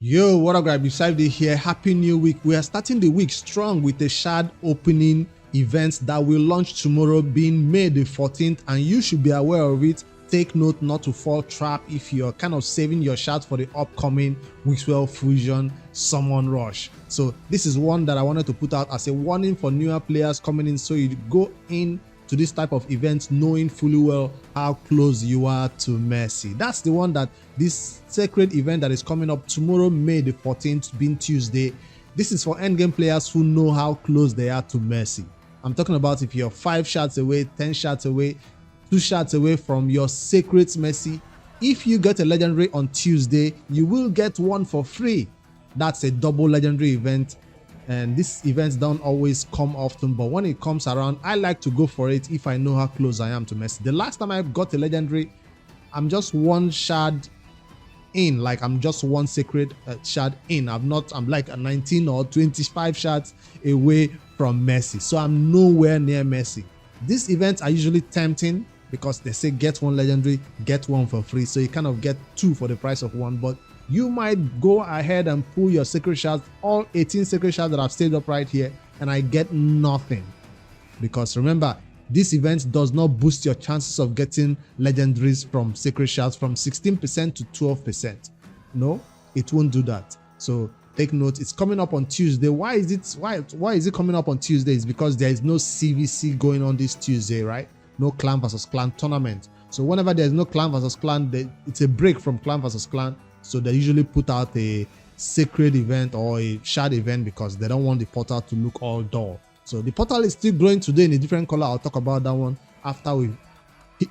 Yo, what up, guys? Beside here. Happy new week. We are starting the week strong with a shard opening event that will launch tomorrow, being May the 14th, and you should be aware of it. Take note not to fall trap if you're kind of saving your shards for the upcoming Wixwell Fusion Summon Rush. So this is one that I wanted to put out as a warning for newer players coming in, so you go in to this type of event knowing fully well how close you are to Mercy. That's the one that this sacred event that is coming up tomorrow, May the 14th, being Tuesday. This is for endgame players who know how close they are to Mercy. I'm talking about if you're 5 shards away, 10 shards away, 2 shards away from your sacred Mercy. If you get a legendary on Tuesday, you will get one for free. That's a double legendary event. And these events don't always come often, but when it comes around, I like to go for it if I know how close I am to Mercy. The last time I got a legendary, I'm just 1 shard in, like I'm just 1 sacred shard in. I'm like a 19 or 25 shards away from Mercy, so I'm nowhere near Mercy. These events are usually tempting because they say get 1 legendary, get 1 for free, so you kind of get 2 for the price of 1. But you might go ahead and pull your sacred shards, all 18 sacred shards that I've saved up right here, and I get nothing. Because remember, this event does not boost your chances of getting legendaries from sacred shards from 16% to 12%. No, it won't do that. So take note, it's coming up on Tuesday. Why is it coming up on Tuesday? It's because there is no CVC going on this Tuesday, right? No clan versus clan tournament. So whenever there's no clan versus clan, it's a break from clan versus clan. So they usually put out a sacred event or a shard event because they don't want the portal to look all dull. So the portal is still growing today in a different color. I'll talk about that one after we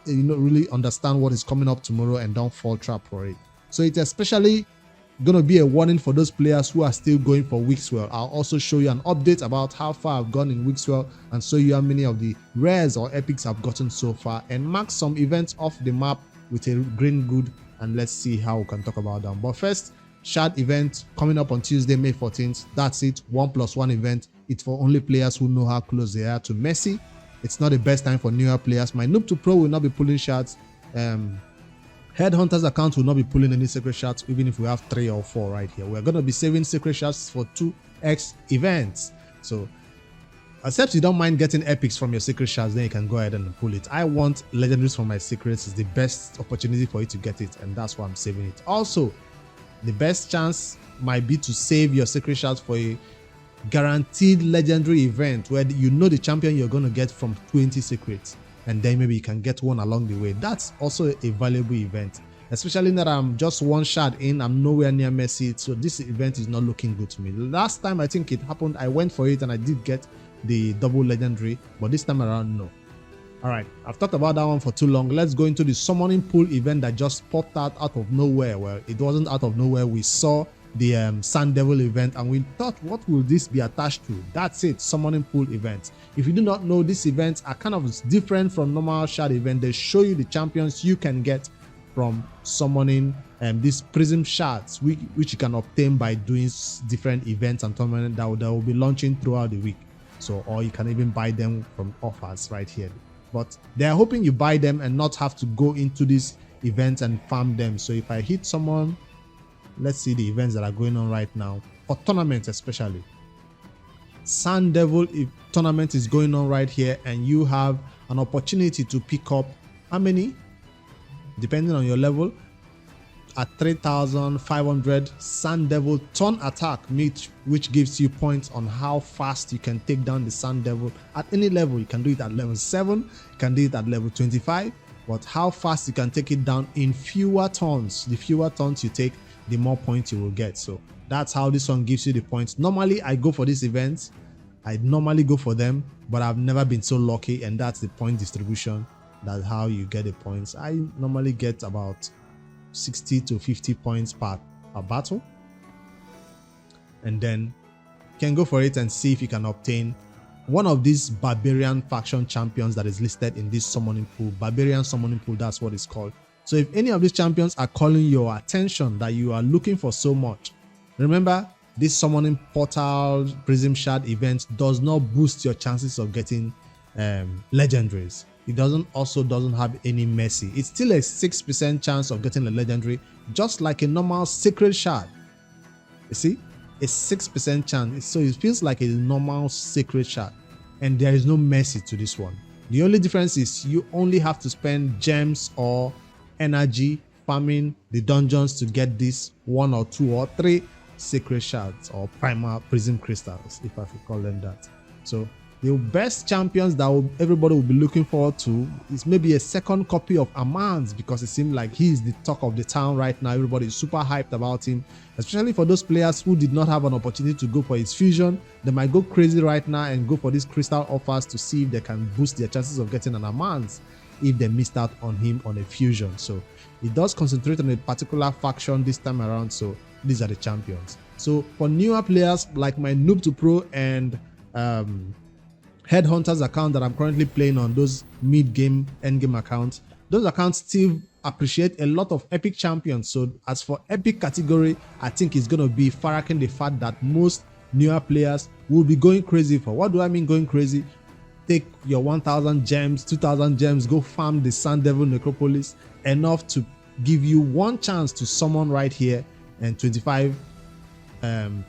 really understand what is coming up tomorrow and don't fall trap for it. So it's especially going to be a warning for those players who are still going for Wixwell. I'll also show you an update about how far I've gone in Wixwell and show you how many of the rares or epics I've gotten so far, and mark some events off the map with a green good, and let's see how we can talk about them. But first, shard event coming up on Tuesday, May 14th. That's it. 1+1 event. It's for only players who know how close they are to Mercy. It's not the best time for newer players. My noob to pro will not be pulling shards. Headhunter's account will not be pulling any sacred shards, even if we have 3 or 4 right here. We're going to be saving sacred shards for 2x events. So except you don't mind getting epics from your sacred shards, then you can go ahead and pull it. I want legendaries from my secrets. It's the best opportunity for you to get it, and that's why I'm saving it. Also, the best chance might be to save your sacred shards for a guaranteed legendary event where you know the champion you're going to get from 20 secrets, and then maybe you can get one along the way. That's also a valuable event, especially that I'm just 1 shard in. I'm nowhere near Mercy, so this event is not looking good to me. Last time I think it happened, I went for it and I did get the double legendary, but this time around, no. All right, I've talked about that one for too long. Let's go into the summoning pool event that just popped out of nowhere. Well, it wasn't out of nowhere. We saw the Sun Devil event and we thought, what will this be attached to? That's it, summoning pool event. If you do not know, these events are kind of different from normal shard event. They show you the champions you can get from summoning these prism shards, which you can obtain by doing different events and tournaments that will be launching throughout the week. So, or you can even buy them from offers right here. But they are hoping you buy them and not have to go into these events and farm them. So if I hit someone, let's see the events that are going on right now for tournaments, especially Sun Devil tournament is going on right here, and you have an opportunity to pick up how many, depending on your level, at 3,500 Sun Devil turn attack, which gives you points on how fast you can take down the Sun Devil at any level. You can do it at level 7, you can do it at level 25, but how fast you can take it down in fewer turns. The fewer turns you take, the more points you will get. So that's how this one gives you the points. Normally I go for these events, I normally go for them, but I've never been so lucky, and that's the point distribution. That's how you get the points. I normally get about 60 to 50 points per battle, and then you can go for it and see if you can obtain one of these barbarian faction champions that is listed in this summoning pool. Barbarian summoning pool, that's what it's called. So if any of these champions are calling your attention that you are looking for so much, remember, this summoning portal prism shard event does not boost your chances of getting legendaries. It doesn't have any Mercy. It's still a 6% chance of getting a legendary, just like a normal sacred shard. You see, a 6% chance. So it feels like a normal sacred shard, and there is no mercy to this one. The only difference is you only have to spend gems or energy farming the dungeons to get this 1 or 2 or 3 sacred shards or primal prism crystals, if I could call them that. So the best champions that everybody will be looking forward to is maybe a second copy of Amans, because it seems like he is the talk of the town right now. Everybody is super hyped about him, especially for those players who did not have an opportunity to go for his fusion. They might go crazy right now and go for these crystal offers to see if they can boost their chances of getting an Amans if they missed out on him on a fusion. So it does concentrate on a particular faction this time around. So these are the champions. So for newer players like my Noob to Pro and Headhunters account that I'm currently playing on, those mid-game, end-game accounts, those accounts still appreciate a lot of epic champions. So as for epic category, I think it's going to be Farrakhan the Fat that most newer players will be going crazy for. What do I mean going crazy? Take your 1,000 gems, 2,000 gems, go farm the Sand Devil Necropolis, enough to give you one chance to summon right here, and 25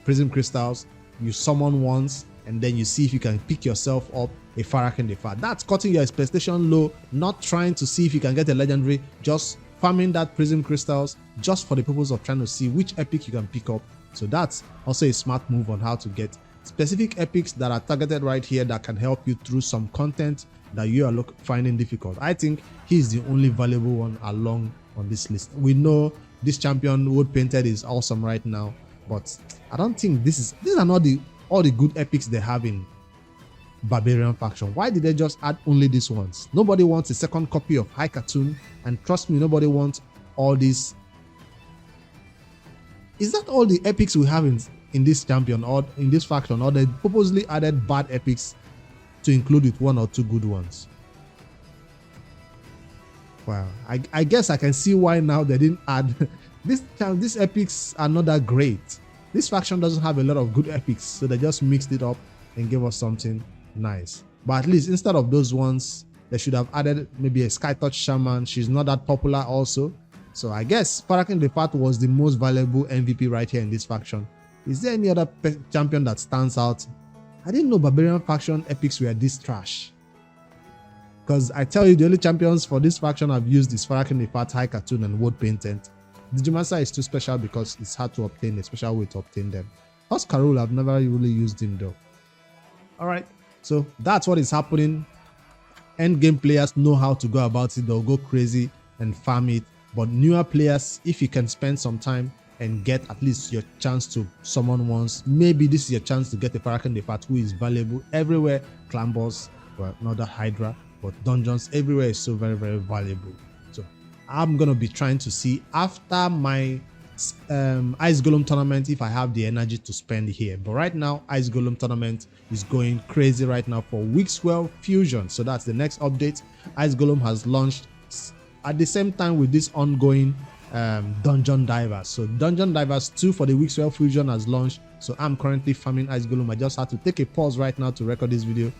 prism crystals. You summon once, and then you see if you can pick yourself up a Farrakhan the Fat. That's cutting your expectation low, not trying to see if you can get a legendary, just farming that prism crystals just for the purpose of trying to see which epic you can pick up. So that's also a smart move on how to get specific epics that are targeted right here that can help you through some content that you are finding difficult. I think he's the only valuable one along on this list. We know this champion Wood Painted is awesome right now, but I don't think these are not all the good epics they have in Barbarian faction. Why did they just add only these ones? Nobody wants a second copy of High Cartoon, and trust me, nobody wants all these. Is that all the epics we have in this champion or in this faction, or they purposely added bad epics to include with 1 or 2 good ones? Wow, I guess I can see why now they didn't add these epics are not that great. This faction doesn't have a lot of good epics, so they just mixed it up and gave us something nice. But at least instead of those ones, they should have added maybe a Skytouch Shaman. She's not that popular also. So I guess Farrakhan the Fat was the most valuable MVP right here in this faction. Is there any other champion that stands out? I didn't know Barbarian faction epics were this trash. Because I tell you, the only champions for this faction I've used is Farrakhan the Fat, High Cartoon, and Wood Painted. Digimaster is too special because it's hard to obtain, a special way to obtain them. Oscarul, I've never really used him though. Alright, so that's what is happening. Endgame players know how to go about it. They'll go crazy and farm it. But newer players, if you can spend some time and get at least your chance to summon once, maybe this is your chance to get a Farrakhan the Fat who is valuable everywhere. Clan boss, well, not the Hydra, but dungeons everywhere is so very, very valuable. So I'm going to be trying to see after my Ice Golem tournament if I have the energy to spend here. But right now, Ice Golem tournament is going crazy right now for Wixwell Fusion. So that's the next update. Ice Golem has launched at the same time with this ongoing Dungeon Divers. So Dungeon Divers 2 for the Wixwell Fusion has launched. So I'm currently farming Ice Golem. I just had to take a pause right now to record this video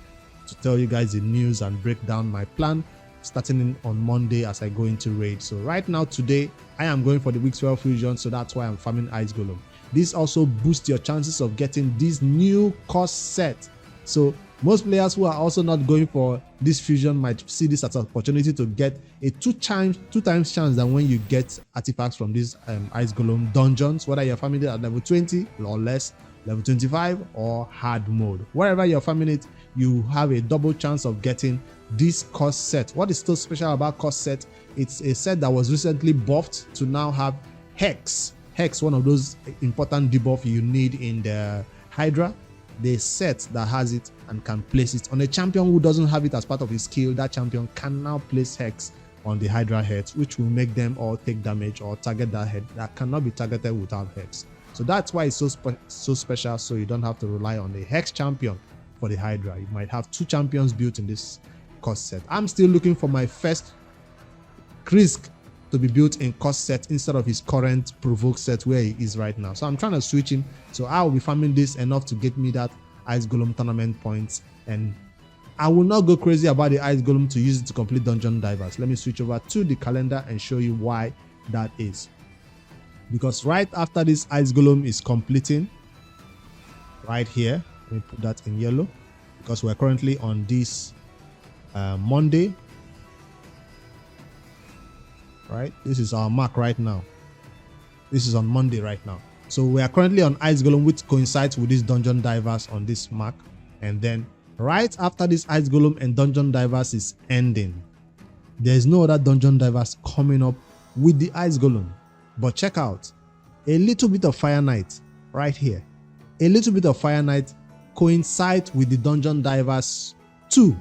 to tell you guys the news and break down my plan starting on Monday as I go into raid. So right now, today, I am going for the Wixwell Fusion, so that's why I'm farming Ice Golem. This also boosts your chances of getting this new cost set. So most players who are also not going for this fusion might see this as an opportunity to get a two times chance than when you get artifacts from these Ice Golem dungeons, whether you're farming it at level 20 or less, level 25 or hard mode. Wherever you're farming it, you have a double chance of getting this cost set. What is so special about cost set? It's a set that was recently buffed to now have Hex. Hex, one of those important debuff you need in the Hydra. The set that has it and can place it on a champion who doesn't have it as part of his skill. That champion can now place Hex on the Hydra heads, which will make them all take damage or target that head that cannot be targeted without Hex. So that's why it's so special, so you don't have to rely on the Hex champion for the Hydra. You might have 2 champions built in this cost set. I'm still looking for my first Krisk to be built in cost set instead of his current provoke set where he is right now. So I'm trying to switch him. So I will be farming this enough to get me that Ice Golem tournament points, and I will not go crazy about the Ice Golem to use it to complete Dungeon Divers. Let me switch over to the calendar and show you why that is. because right after this ice golem is completing, right here, let me put that in yellow, because we're currently on this Monday, right? This is our mark right now. This is on Monday right now. So we are currently on ice golem, which coincides with this dungeon divers on this mark. And then right after this ice golem and dungeon divers is ending, there is no other dungeon divers coming up with the ice golem. But check out, a little bit of Fire Knight right here. A little bit of Fire Knight coincides with the dungeon divers too.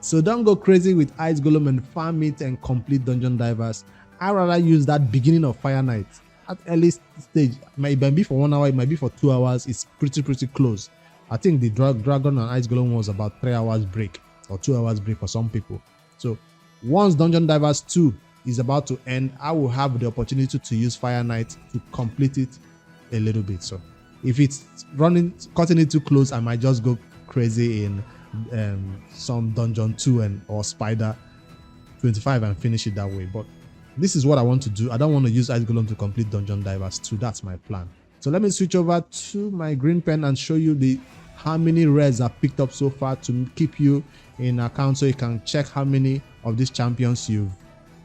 So don't go crazy with ice golem and farm it and complete dungeon divers. I rather use that beginning of Fire Knight at early stage. It might be for 1 hour, it might be for 2 hours. It's pretty close. I think the dragon and ice golem was about 3 hours break or 2 hours break for some people. So once dungeon divers 2 is about to end, I will have the opportunity to use Fire Knight to complete it a little bit. So if it's cutting it too close, I might just go crazy in some dungeon 2 or spider 25 and finish it that way. But this is what I want to do. I don't want to use ice golem to complete dungeon divers 2. That's my plan. So let me switch over to my green pen and show you how many rares I've picked up so far to keep you in account, so you can check how many of these champions you've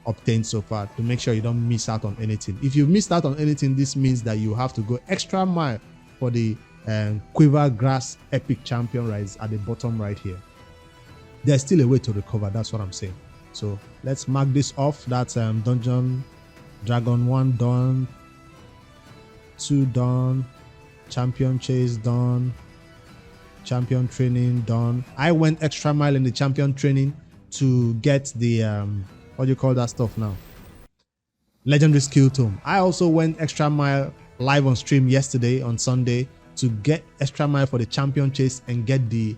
obtained so far to make sure you don't miss out on anything. If you missed out on anything, this means that you have to go extra mile for the Quiver Grass Epic Champion rise at the bottom right here. There's still a way to recover. That's what I'm saying. So let's mark this off. That's Dungeon Dragon 1 done, 2 done, Champion Chase done, Champion Training done. I went extra mile in the Champion Training to get the what do you call that stuff now? Legendary Skill Tome. I also went extra mile live on stream yesterday on Sunday to get extra mile for the Champion Chase and get the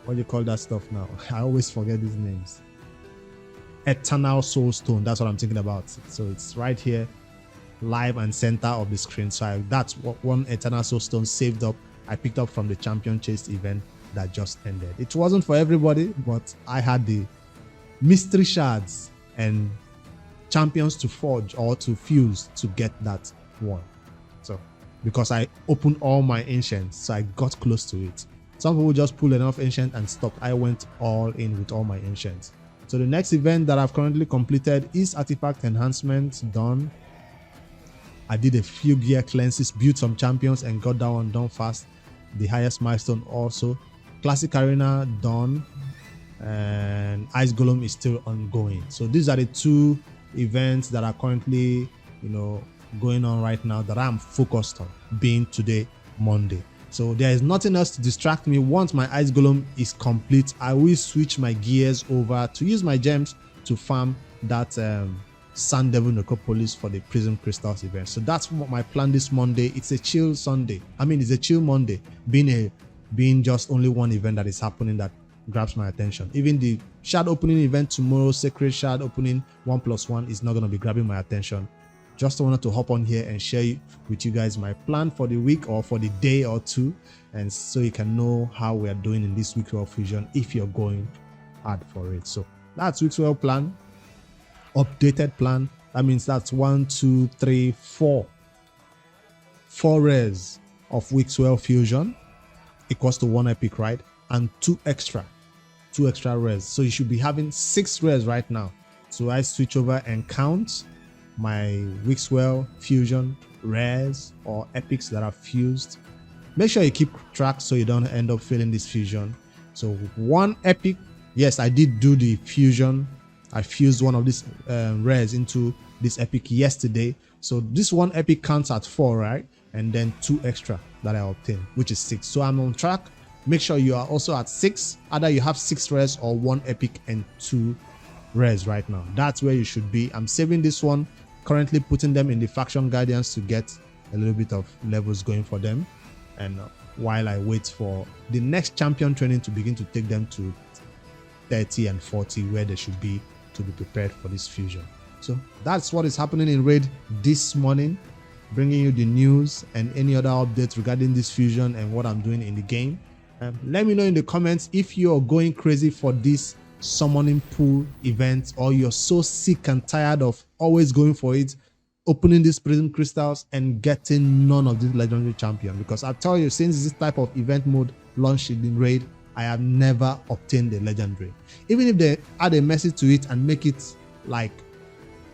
what do you call that stuff now? I always forget these names. Eternal Soul Stone. That's what I'm thinking about. So it's right here, live and center of the screen. So that's what one Eternal Soul Stone saved up. I picked up from the Champion Chase event that just ended. It wasn't for everybody, but I had the mystery shards and champions to forge or to fuse to get that one. So because I opened all my ancients, so I got close to it. Some people just pull enough ancient and stopped. I went all in with all my ancients. So the next event that I've currently completed is artifact enhancement done. I did a few gear cleanses, built some champions and got that one done fast. The highest milestone also. Classic arena done, and ice golem is still ongoing. So these are the 2 events that are currently going on right now that I'm focused on, being today Monday. So there is nothing else to distract me. Once my ice golem is complete, I will switch my gears over to use my gems to farm that Sand Devil Necropolis for the Prism Crystals event. So that's what my plan this Monday. It's a chill Sunday. I mean, it's a chill Monday, being just only one event that is happening that grabs my attention. Even the shard opening event tomorrow, Sacred Shard opening 1+1, is not going to be grabbing my attention. Just wanted to hop on here and share with you guys my plan for the week or for the day or 2, and so you can know how we are doing in this Wixwell Fusion if you're going hard for it. So that's Wixwell plan, updated plan. That means that's 1, 2, 3, 4 rares of Wixwell Fusion equals to 1 epic, right? And 2 extra rares. So you should be having 6 rares right now. So I switch over and count my Wixwell Fusion rares or epics that are fused. Make sure you keep track so you don't end up failing this fusion. So 1 epic, yes, I did do the fusion. I fused one of these rares into this epic yesterday. So this 1 epic counts at 4, right? And then 2 extra that I obtained, which is 6. So I'm on track. Make sure you are also at 6. Either you have 6 rares or 1 epic and 2 rares right now. That's where you should be. I'm saving this one, currently putting them in the faction guardians to get a little bit of levels going for them, and while I wait for the next champion training to begin to take them to 30 and 40 where they should be to be prepared for this fusion. So that's what is happening in raid this morning, bringing you the news and any other updates regarding this fusion and what I'm doing in the game. Let me know in the comments if you're going crazy for this summoning pool event, or you're so sick and tired of always going for it, opening these prism crystals and getting none of these legendary champion. Because I tell you, since this type of event mode launched in raid, I have never obtained a legendary. Even if they add a message to it and make it like,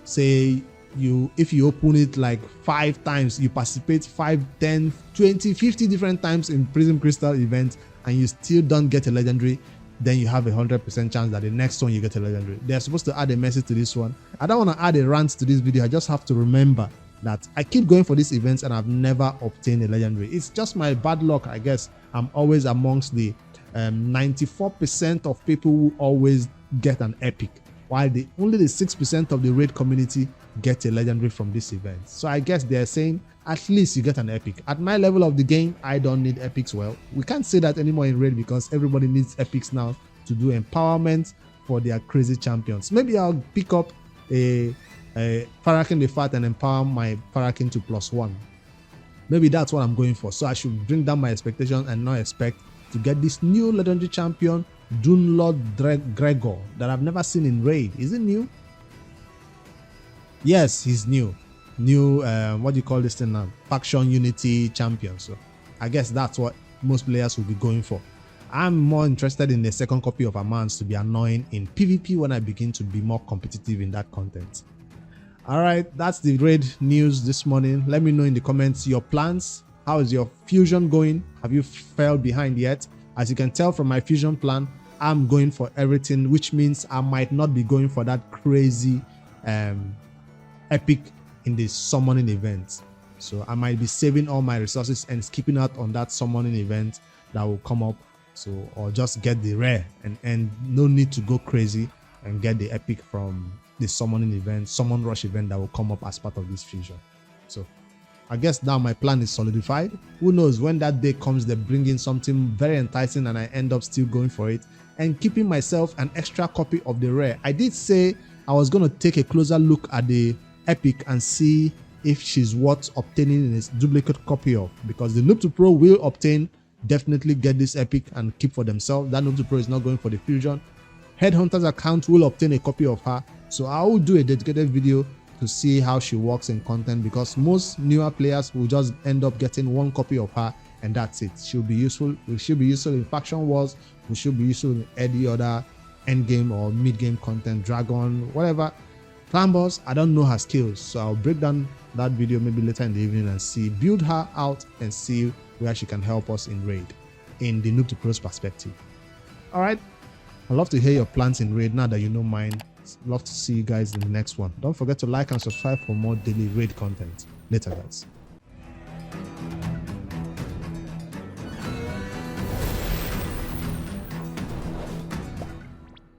say, if you open it like 5 times, you participate 5, 10, 20, 50 different times in prism crystal events, and you still don't get a legendary, then you have 100% chance that the next one you get a legendary. They're supposed to add a message to this one. I don't want to add a rant to this video. I just have to remember that I keep going for these events and I've never obtained a legendary. It's just my bad luck, I guess. I'm always amongst the 94% of people who always get an epic, while only the 6% of the raid community get a legendary from this event. So I guess they're saying at least you get an epic. At my level of the game, I don't need epics. Well, we can't say that anymore in raid because everybody needs epics now to do empowerment for their crazy champions. Maybe I'll pick up a Farakin the Fat and empower my Farakin to +1. Maybe that's what I'm going for. So I should bring down my expectations and not expect to get this new legendary champion, Dunlord Gregor, that I've never seen in raid. Is it new? Yes, he's new. What do you call this thing now? Faction Unity champion. So I guess that's what most players will be going for. I'm more interested in the second copy of Amans to be annoying in PvP when I begin to be more competitive in that content. Alright, that's the raid news this morning. Let me know in the comments your plans. How is your fusion going? Have you fell behind yet? As you can tell from my fusion plan, I'm going for everything, which means I might not be going for that crazy epic in the summoning event. So I might be saving all my resources and skipping out on that summoning event that will come up. So, or just get the rare and no need to go crazy and get the epic from the summoning event, summon rush event that will come up as part of this fusion. So I guess now my plan is solidified. Who knows, when that day comes, they bring in something very enticing and I end up still going for it and keeping myself an extra copy of the rare. I did say I was going to take a closer look at the epic and see if she's worth obtaining a duplicate copy of, because the Noob to Pro will obtain, definitely get this epic and keep for themselves. That Noob to Pro is not going for the fusion. Headhunter's account will obtain a copy of her, so I will do a dedicated video to see how she works in content, because most newer players will just end up getting 1 copy of her and that's it. She'll be useful. She'll be useful in faction wars. We should be useful in any other end game or mid game content, dragon, whatever. Clan boss, I don't know her skills, so I'll break down that video maybe later in the evening and see, build her out and see where she can help us in raid in the Noob to Pro's perspective. All right, I'd love to hear your plans in raid now that you know mine. Love to see you guys in the next one. Don't forget to like and subscribe for more daily raid content. Later, guys.